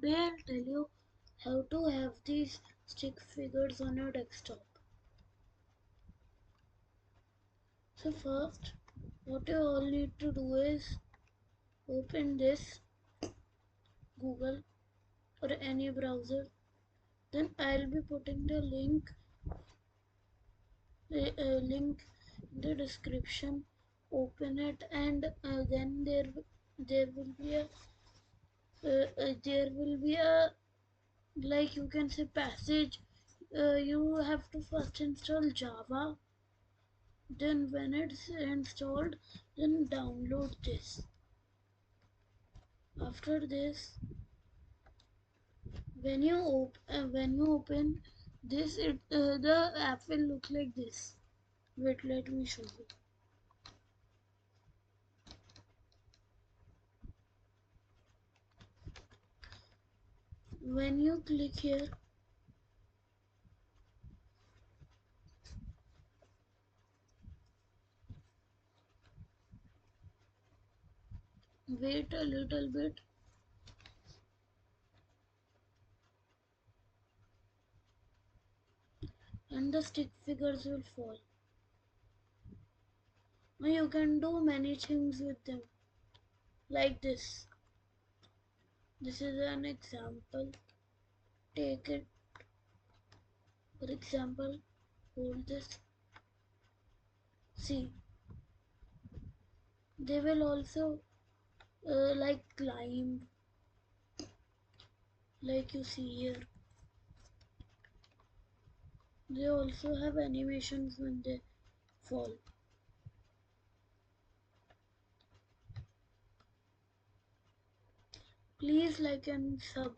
today I'll tell you how to have these stick figures on your desktop. So first, what you all need to do is open this Google or any browser. Then I'll be putting the link in the description. Open it, and then there will be a, like you can say, passage. You have to first install Java. Then when it's installed, then download this. After this, when you open this, the app will look like this. Wait, let me show you. When you click here, wait a little bit, and the stick figures will fall. Now you can do many things with them, like this. This is an example. Take it, for example, hold this. See, they will also like climb, like you see here. They also have animations when they fall. Please like and sub.